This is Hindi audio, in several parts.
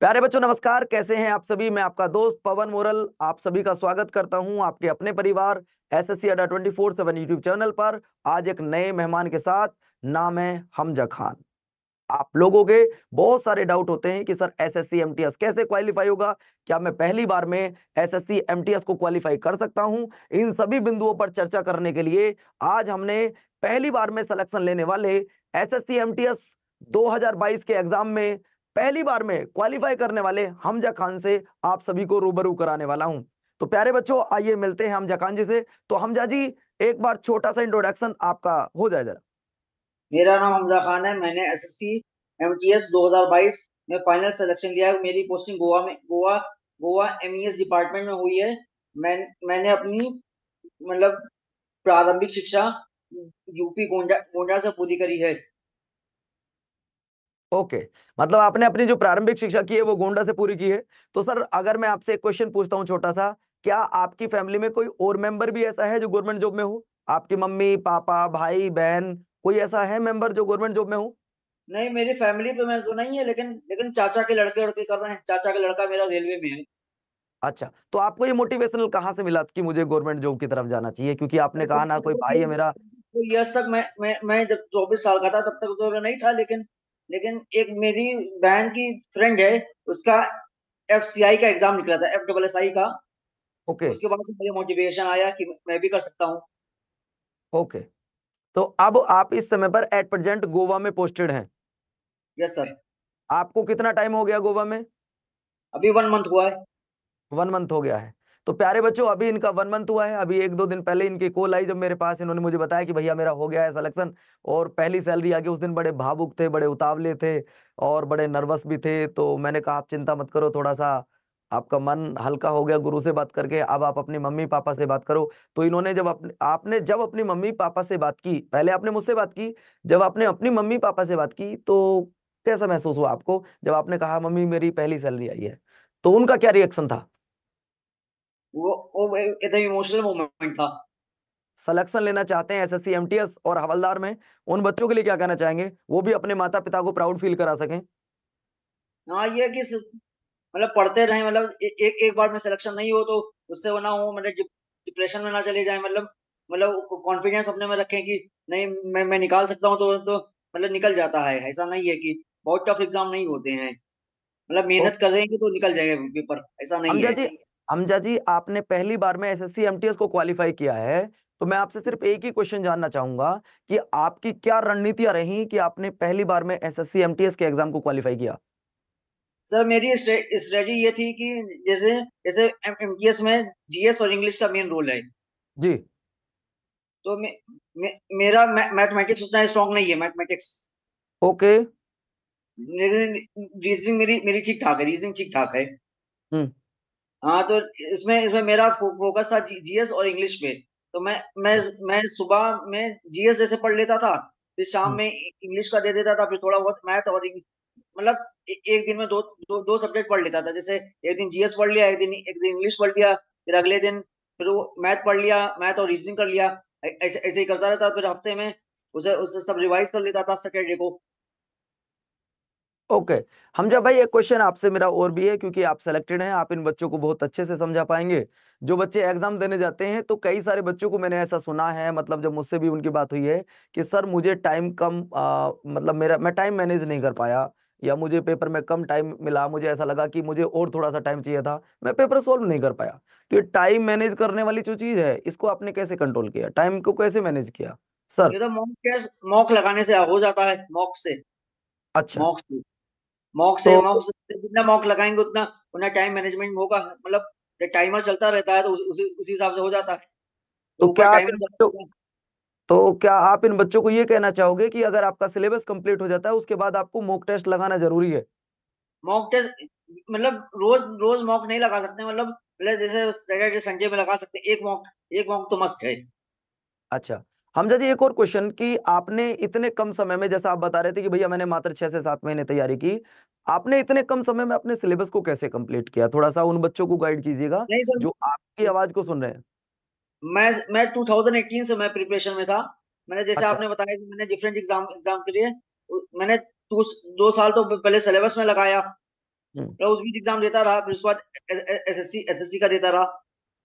प्यारे बच्चों नमस्कार, कैसे हैं आप सभी। मैं आपका दोस्त पवन मोरल आप सभी का स्वागत करता हूं आपके अपने परिवार एसएससी अड्डा 24/7 यूट्यूब चैनल पर। आज एक नए मेहमान के साथ। नाम है हमजा खान। आप लोगों के बहुत सारे डाउट होते हैं कि सर एसएससी एमटीएस कैसे क्वालिफाई होगा, क्या मैं पहली बार में एसएससी एमटीएस को क्वालिफाई कर सकता हूं। इन सभी बिंदुओं पर चर्चा करने के लिए आज हमने पहली बार में सिलेक्शन लेने वाले एसएससी एमटीएस 2022 के एग्जाम में पहली बार में क्वालिफाई करने वाले हमजा खान से आप सभी को रूबरू कराने वाला हूं। तो प्यारे बच्चों आइए मिलते हैं हमजा खान जी से। तो हमजा जी, एक बार छोटा सा इंट्रोडक्शन आपका हो जाए जरा। मेरा नाम हमजा खान है। मैंने एसएससी एमटीएस 2022 में फाइनल सिलेक्शन लिया है। मेरी पोस्टिंग गोवा में गोवा एमईएस डिपार्टमेंट में हुई है। मैंने अपनी मतलब प्रारंभिक शिक्षा यूपी गोंडा गोंडा से पूरी करी है। ओके, मतलब आपने अपनी जो प्रारंभिक शिक्षा की है वो गोंडा से पूरी की है। तो सर अगर मैं आपसे एक क्वेश्चन पूछता हूँ छोटा सा, क्या आपकी फैमिली में कोई और मेंबर भी ऐसा है जो गवर्नमेंट जॉब में हो? आपकी मम्मी पापा भाई बहन कोई ऐसा है मेंबर जो गवर्नमेंट जॉब में हो? नहीं, मेरी फैमिली पे मैं तो नहीं है, लेकिन लेकिन चाचा के लड़के लड़के कर रहे हैं। चाचा का लड़का मेरा रेलवे में है। अच्छा, तो आपको ये मोटिवेशनल कहाँ से मिला कि मुझे गवर्नमेंट जॉब की तरफ जाना चाहिए? क्योंकि आपने कहा ना कोई भाई है मेरा। तो ईयर्स तक मैं जब 24 साल का था तब तक तो नहीं था, लेकिन लेकिन एक मेरी बहन की फ्रेंड है, उसका एफसीआई का एग्जाम निकला था, एफडब्ल्यूएसआई का। ओके। उसके बाद से मुझे मोटिवेशन आया कि मैं भी कर सकता हूँ। ओके, तो अब आप इस समय पर एट प्रेजेंट गोवा में पोस्टेड हैं। Yes sir. आपको कितना टाइम हो गया गोवा में? अभी 1 मंथ हुआ है। 1 मंथ हो गया है। तो प्यारे बच्चों अभी इनका 1 मंथ हुआ है। अभी 1-2 दिन पहले इनकी कॉल आई जब मेरे पास, इन्होंने मुझे बताया कि भैया मेरा हो गया है सिलेक्शन और पहली सैलरी आ गई। उस दिन बड़े भावुक थे, बड़े उतावले थे और बड़े नर्वस भी थे। तो मैंने कहा आप चिंता मत करो, थोड़ा सा आपका मन हल्का हो गया गुरु से बात करके, अब आप अपनी मम्मी पापा से बात करो। तो इन्होंने जब आपने जब अपनी मम्मी पापा से बात की, पहले आपने मुझसे बात की, जब आपने अपनी मम्मी पापा से बात की तो कैसा महसूस हुआ आपको जब आपने कहा मम्मी मेरी पहली सैलरी आई है? तो उनका क्या रिएक्शन था? वो एकदम इमोशनल मोमेंट था। सिलेक्शन लेना चाहते हैं एसएससी एमटीएस और हवलदार में, उन बच्चों के लिए क्या कहना चाहेंगे, वो भी अपने माता पिता को प्राउड फील करा सकें? हाँ, ये कि मतलब पढ़ते रहे, मतलब एक एक बार में सिलेक्शन नहीं हो तो उससे वो ना हो, मतलब डिप्रेशन में ना चले जाए। मतलब कॉन्फिडेंस अपने में रखें कि नहीं, मैं निकाल सकता हूँ, तो मतलब निकल जाता है। ऐसा नहीं है कि बहुत टफ एग्जाम नहीं होते हैं, मतलब ओ, मेहनत करेंगे तो निकल जाएगा पेपर, ऐसा नहीं हमजा है। जी, हमजा जी आपने पहली बार में एसएससी एमटीएस को क्वालिफाई किया है, तो मैं आपसे सिर्फ एक ही क्वेश्चन जानना चाहूंगा कि आपकी क्या रणनीतियां रही कि आपने पहली बार में एसएससी एमटीएस के एग्जाम को क्वालिफाई किया? सर, मेरी स्ट्रेटजी ये थी कि जैसे जैसे एमटीएस में जीएस और इंग्लिश का मेन रोल है। जी। तो मेरा मैथमेटिक्स उतना स्ट्रांग नहीं है, मैथमेटिक्स। ओके। लेकिन रीजनिंग मेरी मेरी ठीक ठाक है, रीजनिंग ठीक ठाक है। हम्म। हाँ, तो इसमें इसमें मेरा फोकस था जीएस और इंग्लिश पे। तो मैं अच्छा। मैं सुबह में जीएस जैसे पढ़ लेता था, फिर शाम हम्म। में इंग्लिश का दे देता था, फिर थोड़ा बहुत मैथ और मतलब एक दिन में दो सब्जेक्ट पढ़ लेता था। जैसे एक दिन जीएस पढ़ लिया, एक दिन इंग्लिश पढ़ लिया, फिर अगले दिन फिर वो मैथ पढ़ लिया, मैथ और रीजनिंग कर लिया। ऐसे ऐसे ही करता रहता। फिर हफ्ते में उसे उसे सब रिवाइज कर लेता था सैटरडे को। ओके। हमजा भाई एक क्वेश्चन आपसे मेरा और भी है, क्योंकि आप सेलेक्टेड हैं, आप इन बच्चों को बहुत अच्छे से समझा पाएंगे। जो बच्चे एग्जाम देने जाते हैं तो कई सारे बच्चों को मैंने ऐसा सुना है, मतलब जब मुझसे भी उनकी बात हुई है कि सर मुझे टाइम कम मतलब मैं टाइम मैनेज नहीं कर पाया, या मुझे पेपर में कम टाइम मिला, मुझे ऐसा लगा कि मुझे और थोड़ा सा टाइम चाहिए था, मैं पेपर सोल्व नहीं कर पाया। तो ये टाइम मैनेज करने वाली जो चीज है इसको आपने कैसे कंट्रोल किया, टाइम को कैसे मैनेज किया सर? ये तो मॉक टेस्ट, मॉक लगाने से हो जाता है। मॉक से अच्छा। मॉक से मॉक तो से मॉक से जितना मॉक लगाएंगे उतना उतना टाइम मैनेजमेंट होगा। मतलब टाइमर चलता रहता है, तो उसी हिसाब से हो जाता है। तो तो ऊपर क्या आप इन टाइमर बच्चों चलता है। तो क्या आप इन बच्चों को ये कहना चाहोगे कि अगर आपका सिलेबस कंप्लीट हो जाता है उसके बाद आपको मॉक टेस्ट लगाना जरूरी है? मॉक टेस्ट मतलब रोज रोज मॉक नहीं लगा सकते, मतलब जैसे सैटरडे संडे में लगा सकते हैं। एक मॉक तो मस्ट है। अच्छा। हमजा जी एक और क्वेश्चन कि आपने इतने कम समय में, जैसा आप बता रहे थे कि भैया मैंने मात्र 6 से 7 महीने तैयारी की, आपने इतने कम समय में अपने सिलेबस को कैसे कंप्लीट किया? थोड़ा सा उन बच्चों को गाइड कीजिएगा नहीं सर, जो आपकी आवाज को सुन रहे हैं। मैं 2018 से मैं प्रिपरेशन में था। मैंने जैसे अच्छा। आपने बताया कि मैंने डिफरेंट एग्जाम एग्जाम के लिए मैंने 2 साल तो पहले सिलेबस में लगाया। तो उस भी एग्जाम देता रहा, फिर उसके बाद एसएससी का देता रहा।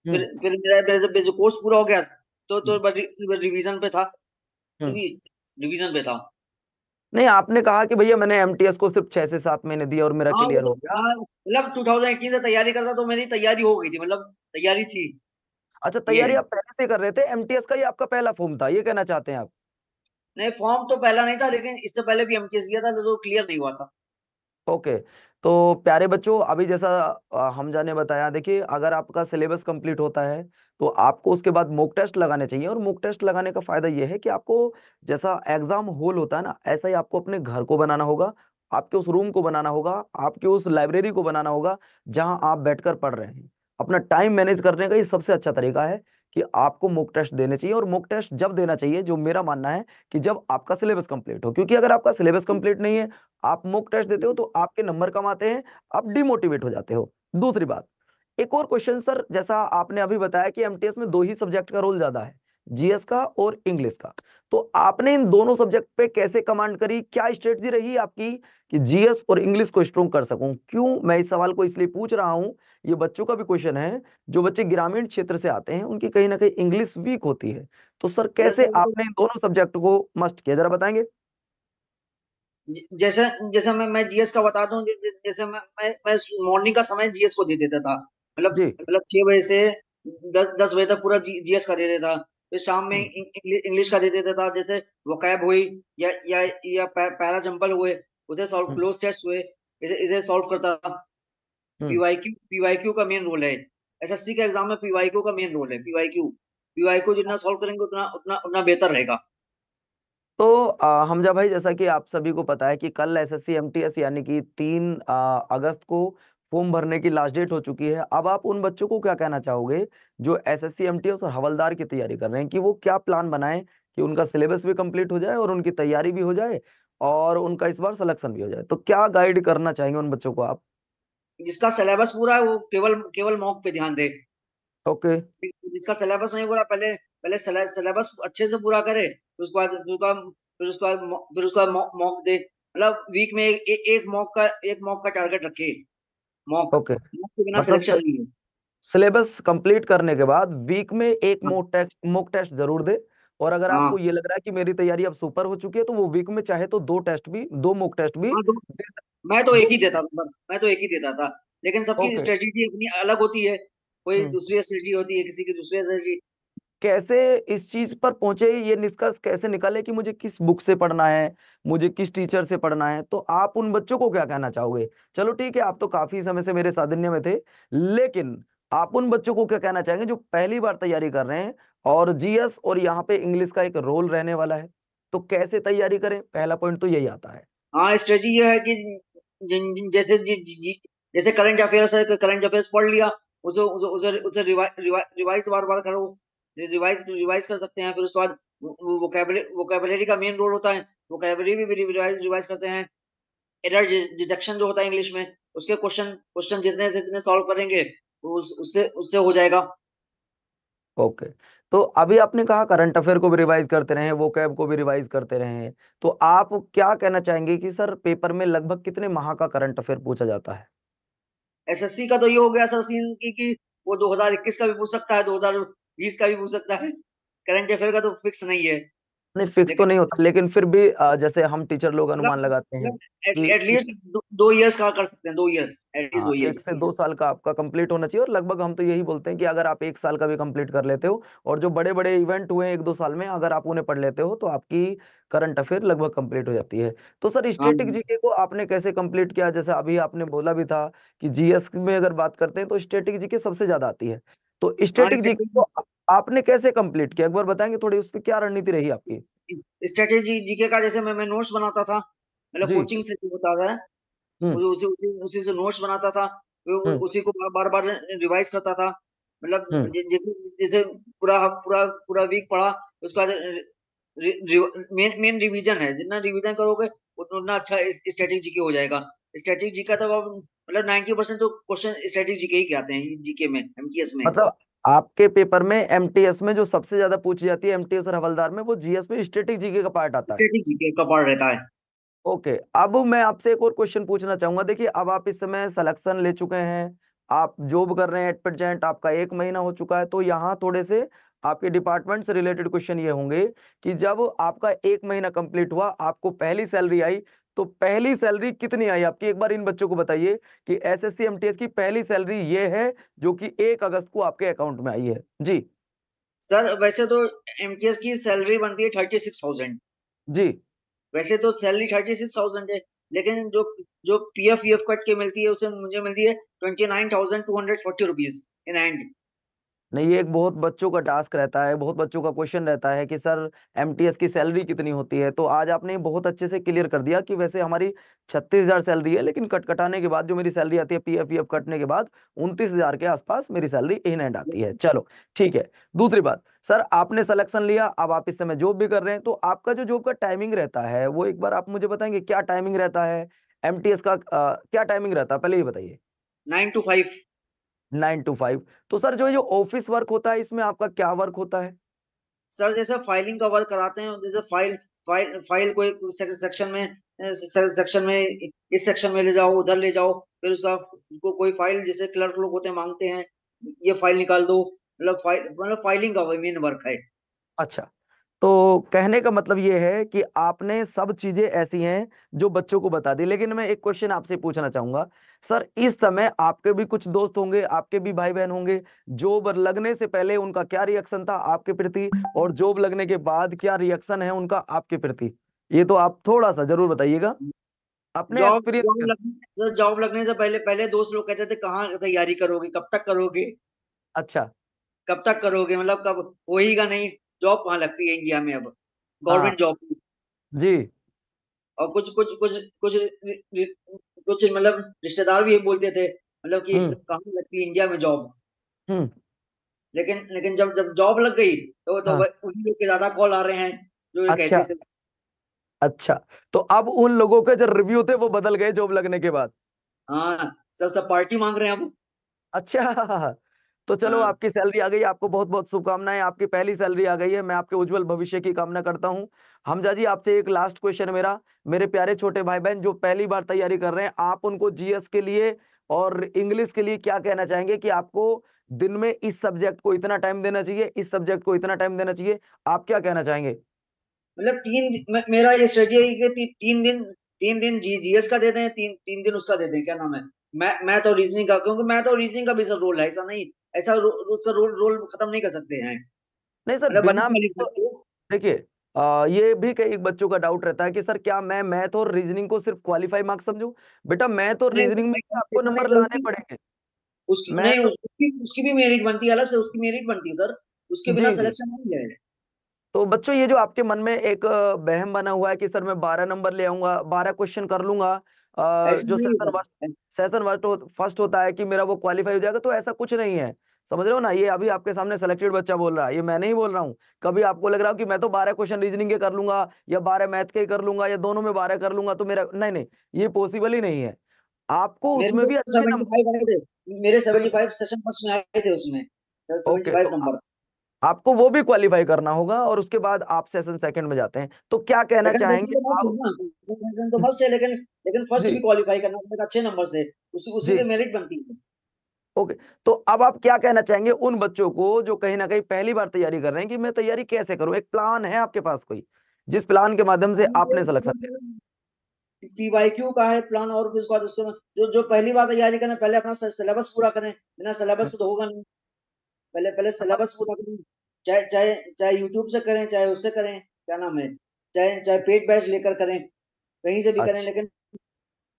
हम्म फिर मेरा जब जो कोर्स पूरा हो गया तो हम्म रिवीजन पे था, हम्म। रिवीजन पे था। नहीं, आपने कहा कि भैया मैंने एमटीएस को सिर्फ 6 से 7 महीने दिए और मेरा हाँ वो क्लियर तो, हो गया। हाँ मतलब 2018 से तैयारी करता तो मेरी तैयारी हो गई थी, मतलब तैयारी थी। अच्छा, ये तैयारी है। आप पहले से कर रहे थे, एमटीएस का ये आपका पहला फॉर्म था, ये कहना चाहते हैं आप? नहीं, फॉर्म तो पहला नहीं था, लेकिन इससे पहले भी एमटीएस दिया था तो क्लियर नहीं हुआ था। ओके। तो प्यारे बच्चों, अभी जैसा हमजा ने बताया, देखिए अगर आपका सिलेबस कंप्लीट होता है तो आपको उसके बाद मॉक टेस्ट लगाने चाहिए। और मॉक टेस्ट लगाने का फायदा ये है कि आपको जैसा एग्जाम हॉल होता है ना, ऐसा ही आपको अपने घर को बनाना होगा, आपके उस रूम को बनाना होगा, आपके उस लाइब्रेरी को बनाना होगा जहां आप बैठकर पढ़ रहे हैं। अपना टाइम मैनेज करने का ये सबसे अच्छा तरीका है कि आपको मॉक टेस्ट देने चाहिए। और मॉक टेस्ट जब देना चाहिए, जो मेरा मानना है, कि जब आपका सिलेबस कंप्लीट हो। क्योंकि अगर आपका सिलेबस कंप्लीट नहीं है, आप मॉक टेस्ट देते हो तो आपके नंबर कम आते हैं, आप डिमोटिवेट हो जाते हो। दूसरी बात, एक और क्वेश्चन सर, जैसा आपने अभी बताया कि एमटीएस में 2 ही सब्जेक्ट का रोल ज्यादा है, जीएस का और इंग्लिश का। तो आपने इन दोनों सब्जेक्ट पे कैसे कमांड करी, क्या स्ट्रेटजी रही आपकी कि जीएस और इंग्लिश को स्ट्रोंग कर सकूं? क्यों मैं इस सवाल को इसलिए पूछ रहा हूं, ये बच्चों का भी क्वेश्चन है। जो बच्चे ग्रामीण क्षेत्र से आते हैं उनकी कहीं ना कहीं इंग्लिश वीक होती है। तो सर मतलब कैसे सर वो आपने इन दोनों सब्जेक्ट को मस्ट किया, जरा बताएंगे? जैसे जैसे मैं जीएस का बता दूं, जैसे मैं मॉर्निंग का समय जीएस को दे देता था। जी। 6 बजे से 10 बजे तक पूरा जीएस का दे देता। फिर शाम में हम्म इंग्लिश का दे देता था, जैसे वोकैब हुई या पैरा जंपल हुए, उसे सॉल्व, हम्म क्लोज टेस्ट हुए, इसे इसे सॉल्व करता था। हम्म। पीवाईक्यू का मेन रोल है, एसएससी के एग्जाम में पीवाईक्यू का मेन रोल है। पीवाईक्यू पीवाईक्यू जितना सॉल्व करेंगे उतना उतना उतना बेहतर रहेगा। तो हमजा भाई, जैसा कि आप सभी को पता है कि कल एसएससी एमटीएस यानी कि 3 अगस्त को फॉर्म भरने की लास्ट डेट हो चुकी है। अब आप उन बच्चों को क्या कहना चाहोगे जो एसएससी एमटीएस और हवलदार की तैयारी कर रहे हैं, कि वो क्या प्लान बनाएं कि उनका सिलेबस भी कंप्लीट हो जाए और उनकी तैयारी भी हो जाए और उनका इस बार सिलेक्शन भी हो जाए? तो क्या गाइड करना चाहेंगे उन बच्चों को आप? जिसका सिलेबस पूरा है वो केवल केवल मॉक पे ध्यान दे। ओके। जिसका सिलेबस नहीं पूरा, पहले पहले सिलेबस अच्छे से पूरा करे, फिर उसका मॉक दे। मतलब वीक में एक मॉक का टारगेट रखे। Mock okay. मॉक के बिना मतलब सिलेक्शन नहीं है। सिलेबस कंप्लीट करने के बाद वीक में एक हाँ, मॉक टेस्ट जरूर दे। और अगर हाँ, आपको ये लग रहा है कि मेरी तैयारी अब सुपर हो चुकी है, तो वो वीक में चाहे तो 2 मॉक टेस्ट भी हाँ, दे मैं तो एक दो। ही देता था, मैं तो एक ही देता था। लेकिन सबकी ओके। स्ट्रेटेजी अपनी अलग होती है, कोई हम्म। दूसरी स्ट्रेटेजी होती है, किसी की दूसरी स्ट्रेटेजी। कैसे इस चीज पर पहुंचे, ये निष्कर्ष कैसे निकाले कि मुझे किस बुक से पढ़ना है, मुझे किस टीचर से पढ़ना है? तो आप उन बच्चों को क्या कहना चाहोगे? चलो ठीक है, आप तो काफी समय से मेरे सानिध्य में थे, लेकिन आप उन बच्चों को क्या कहना चाहेंगे जो पहली बार तैयारी कर रहे हैं और जीएस और यहाँ पे इंग्लिश का एक रोल रहने वाला है? तो कैसे तैयारी करें, पहला पॉइंट तो यही आता है। हाँ, स्ट्रेटेजी ये है कि जैसे जैसे करंट अफेयर्स है, करंट अफेयर्स पढ़ लिया, उसे उसे उसे, उसे रिवाइज बार बार करो। रिवाइज रिवाइज कर सकते हैं। फिर उसके बाद वोकेबलरी का मेन रोल होता है, वोकेबलरी भी रिवाइज रिवाइज करते हैं। एरर डिटेक्शन जो होता है इंग्लिश में, उसके क्वेश्चन क्वेश्चन जितने से जितने सॉल्व करेंगे उससे उससे हो जाएगा। ओके। तो अभी आपने कहा करंट अफेयर को भी रिवाइज करते रहे, वोकैब को भी रिवाइज करते रहे, तो आप क्या कहना चाहेंगे कि सर पेपर में लगभग कितने माह का करंट अफेयर पूछा जाता है? एसएससी का तो ये हो गया सर सीन कि वो 2021 का भी पूछ सकता है, 2020 का भी पूछ सकता है। करंट अफेयर का तो फिक्स नहीं है। नहीं, फिक्स तो लेकिन नहीं होता, लेकिन फिर भी जैसे हम टीचर लोग अनुमान मतलब लगाते हैं कि एटलीस्ट 2 ईयर्स का कर सकते हैं, 2 ईयर्स, एटलीस्ट हाँ, दो 1 से 2 साल का आपका कंप्लीट होना चाहिए। और लगभग हम तो यही बोलते हैं कि अगर आप 1 साल का भी कंप्लीट कर लेते हो और जो बड़े बड़े इवेंट हुए हैं 1-2 साल में, अगर आप उन्हें पढ़ लेते हो, तो आपकी करंट अफेयर लगभग कंप्लीट हो जाती है। तो सर हाँ, स्टैटिक जीके को आपने कैसे कंप्लीट किया? जैसे अभी आपने बोला भी था कि जीएस में अगर बात करते हैं तो स्टैटिक जीके सबसे ज्यादा आती है। तो हाँ, स्टैटिक जीके को आपने कैसे कंप्लीट किया, एक बार बताएंगे थोड़ी, उस पर क्या रणनीति रही आपकी? स्ट्रेटेजी जीके का जैसे मैं नोट्स बनाता था, मतलब जी। कोचिंग से जो होता है, हम्म उसी उसी उसी से नोट्स बनाता था। फिर हम्म उसी को बार बार रिवाइज करता था। मतलब हम्म। जैसे जैसे पूरा पूरा पूरा वीक पढ़ा, उसके बाद मेन मेन रिवीजन है, जितना रिवीजन करोगे उतना अच्छा स्ट्रेटेजी के हो जाएगा। स्ट्रेटेजी का तो अब मतलब 90% तो क्वेश्चन स्ट्रेटेजी के ही के आते हैं जीके में, एमटीएस में। मतलब आपके पेपर में एमटीएस में जो सबसे ज्यादा पूछी जाती है, एमटीएस और हवलदार में, वो जीएस में स्टैटिक जीके का पार्ट आता है। स्ट्रेटेजी के का पार्ट रहता है। ओके, अब मैं आपसे एक और क्वेश्चन पूछना चाहूंगा। देखिए, अब आप इस समय सिलेक्शन ले चुके हैं, आप जॉब कर रहे हैं एट प्रेजेंट, आपका 1 महीना हो चुका है, तो यहाँ थोड़े से आपके डिपार्टमेंट से रिलेटेड क्वेश्चन ये होंगे कि जब आपका 1 महीना कंप्लीट हुआ, आपको पहली सैलरी आई, तो पहली सैलरी कितनी आई आपकी? एक बार इन बच्चों को बताइए कि एसएससी एमटीएस की पहली सैलरी ये है जो कि 1 अगस्त को आपके अकाउंट में आई है। जी। सर वैसे तो एमटीएस की सैलरी बनती है 36,000। जी। वैसे तो सैलरी 36,000 है, लेकिन जो जो पीएफ ईएफ कट के मिलती है उसे मुझे मिलती है 29,240 रुपीज इन हैंड। नहीं, ये एक बहुत बच्चों का टास्क रहता है, बहुत बच्चों का क्वेश्चन रहता है कि सर एमटीएस की सैलरी कितनी होती है। तो आज आपने बहुत अच्छे से क्लियर कर दिया कि वैसे हमारी 36,000 सैलरी है, लेकिन कट कटाने के बाद जो मेरी सैलरी आती है पीएफ ईएफ कटने के बाद 29,000 के आसपास मेरी सैलरी इन हैंड आती है। चलो ठीक है। दूसरी बात, सर आपने सिलेक्शन लिया, अब आप इस समय जॉब भी कर रहे हैं, तो आपका जो जॉब का टाइमिंग रहता है वो एक बार आप मुझे बताएंगे क्या टाइमिंग रहता है? एमटीएस का क्या टाइमिंग रहता है, पहले ये बताइए। 9 to 5। 9 to 5। तो सर जो ये ऑफिस वर्क होता है, इसमें आपका क्या वर्क होता है? सर जैसे फाइलिंग का वर्क कराते हैं, जैसे फाइल फाइल फाइल को सेक्शन में सेक्शन में इस सेक्शन में ले जाओ, उधर ले जाओ, फिर उसका को कोई फाइल जैसे क्लर्क लोग होते हैं मांगते हैं, ये फाइल निकाल दो, मतलब फाइलिंग का मेन वर्क है। अच्छा, तो कहने का मतलब ये है कि आपने सब चीजें ऐसी हैं जो बच्चों को बता दी। लेकिन मैं एक क्वेश्चन आपसे पूछना चाहूंगा, सर इस समय आपके भी कुछ दोस्त होंगे, आपके भी भाई बहन होंगे, जॉब लगने से पहले उनका क्या रिएक्शन था आपके प्रति, और जॉब लगने के बाद क्या रिएक्शन है उनका आपके प्रति? ये तो आप थोड़ा सा जरूर बताइएगा अपने जॉब जॉब एक्सपीरियंस। लगने जॉब लगने से पहले पहले दोस्त लोग कहते थे कहाँ तैयारी करोगे, कब तक करोगे, अच्छा। कब तक करोगे, मतलब कब होएगा नहीं, जॉब कहाँ लगती है इंडिया में अब, हाँ। Government job. जी। और कुछ कुछ कुछ कुछ कुछ मतलब रिश्तेदार भी ये बोलते थे, मतलब कि हम्म। कहाँ लगती है इंडिया में जॉब। हम्म। लेकिन लेकिन जब जब जॉब लग गई तो हाँ। उन्हीं लोग के ज्यादा कॉल आ रहे हैं जो ये अच्छा। कहते थे। अच्छा, तो अब उन लोगों के जो रिव्यू थे वो बदल गए जॉब लगने के बाद? हाँ, सब सब पार्टी मांग रहे हैं अब। अच्छा, तो चलो हाँ। आपकी सैलरी आ गई, आपको बहुत बहुत शुभकामनाएं, आपकी पहली सैलरी आ गई है। मैं आपके उज्जवल भविष्य की कामना करता हूं। हमजा जी, आपसे एक लास्ट क्वेश्चन है मेरा। मेरे प्यारे छोटे भाई बहन जो पहली बार तैयारी कर रहे हैं, आप उनको जीएस के लिए और इंग्लिश के लिए क्या कहना चाहेंगे कि आपको दिन में इस सब्जेक्ट को इतना टाइम देना चाहिए, इस सब्जेक्ट को इतना टाइम देना चाहिए? आप क्या कहना चाहेंगे? मतलब मेरा ये स्ट्रेटजी है कि 3 दिन जीएस का देते हैं, तीन तीन दिन उसका देते हैं, क्या नाम है, मैथ और रीजनिंग का, क्योंकि मैथ और रीजनिंग का भी सर रोल है, ऐसा नहीं, ऐसा उसका रोल रोल खत्म नहीं कर सकते हैं, नहीं सर, मतलब बिना बना मैथ लिख तो सकते हो। देखिए, ये भी कई बच्चों का डाउट रहता है कि सर क्या मैं मैथ और रीजनिंग को सिर्फ क्वालिफाई मार्क्स समझूं? बेटा, मैथ और नहीं रीजनिंग में भी आपको ऐसा नहीं नंबर सर, लाने पड़ेंगे। उसकी नहीं, मैथ। उसकी भी मेरिट बनती है, अलग से उसकी मेरिट बनती है सर, उसके बिना जी जी। सिलेक्शन नहीं है। तो बच्चों, ये जो आपके मन में एक वहम बना हुआ है कि सर मैं 12 नंबर ले आऊंगा, 12 क्वेश्चन कर लूंगा, ऐसा जो नहीं है सेशन सर। सेशन फर्स्ट होता है कि मेरा वो क्वालिफाई हो जाएगा, तो ऐसा कुछ नहीं है। समझ रहे हो ना? ये अभी आपके सामने सेलेक्टेड बच्चा बोल रहा है, ये मैं नहीं बोल रहा हूँ। कभी आपको लग रहा हो कि मैं तो 12 क्वेश्चन रीजनिंग के कर लूंगा, या 12 मैथ के कर लूंगा, या दोनों में 12 कर लूंगा, तो मेरा नहीं नहीं, ये पॉसिबल ही नहीं है। आपको मेरे उसमें तो भी अच्छे सेवेंटी नंबर। फाइव आए थे, मेरे बिल्कुल। 75 सेशन फर्स्ट में आए थे उसमें, सर सेवेंटी ओके, फाइव तो नंबर आपको वो भी क्वालिफाई करना होगा, और उसके बाद आप सेशन सेकंड में जाते हैं, तो क्या कहना सेकंड सेशन चाहेंगे तो मस्ट है आप? ना, सेकंड सेशन तो मस्ट है, लेकिन लेकिन फर्स्ट भी जी। क्वालिफाई करना पड़ेगा अच्छे नंबर से, उसी उसी जी। से मेरिट बनती है। ओके, तो अब आप क्या कहना चाहेंगे उन बच्चों को जो कहीं ना कहीं पहली बार तैयारी कर रहे हैं कि मैं तैयारी कैसे करूं? एक प्लान है आपके पास कोई, जिस प्लान के माध्यम से आपने सिलेक्शन लिया? पीवाईक्यू का है प्लान, और उसके बाद उसके जो जो पहली बार तैयारी करें, पहले अपना सिलेबस पूरा करें, बिना सिलेबस तो होगा नहीं, पहले पहले मतलब। सिलेबस पूरा करें, चाहे चाहे चाहे यूट्यूब से करें, चाहे उससे करें, क्या नाम है, चाहे चाहे पेड बैच लेकर करें, कहीं से भी करें, अच्छा। लेकिन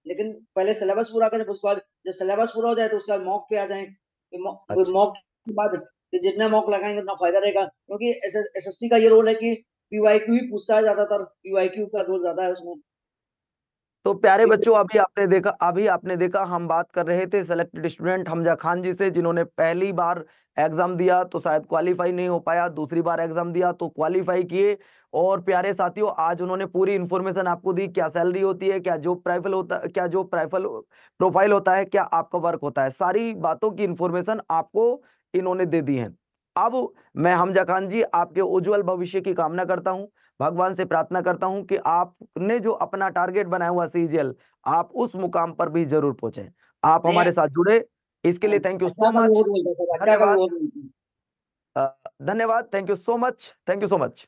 लेकिन पहले सिलेबस पूरा करें, उसके बाद जब सिलेबस पूरा हो जाए तो उसके बाद मॉक पे आ जाएं, अच्छा, मॉक के बाद फिर जितने मॉक लगाएंगे उतना फायदा रहेगा, क्योंकि एसएससी का ये रोल है कि पीवाईक्यू ही पूछता है ज्यादातर, पीवाईक्यू का रोल ज्यादा है उसमें। तो प्यारे बच्चों, अभी आपने देखा हम बात कर रहे थे सेलेक्टेड स्टूडेंट हमजा खान जी से, जिन्होंने पहली बार एग्जाम दिया तो शायद क्वालिफाई नहीं हो पाया, दूसरी बार एग्जाम दिया तो क्वालिफाई किए। और प्यारे साथियों, आज उन्होंने पूरी इन्फॉर्मेशन आपको दी, क्या सैलरी होती है, क्या जॉब प्रोफाइल होता है, क्या जॉब प्रोफाइल होता है, क्या आपका वर्क होता है, सारी बातों की इन्फॉर्मेशन आपको इन्होंने दे दी है। अब मैं हमजा खान जी आपके उज्जवल भविष्य की कामना करता हूं, भगवान से प्रार्थना करता हूं कि आपने जो अपना टारगेट बनाया हुआ सीजीएल, आप उस मुकाम पर भी जरूर पहुंचे। आप नहीं, हमारे साथ जुड़े, इसके लिए थैंक यू अड्डा सो का भी मच। बहुत बोलते हैं सर, अड्डा का भी धन्यवाद। बहुत बोलते हैं। धन्यवाद, thank you so much, thank you so much.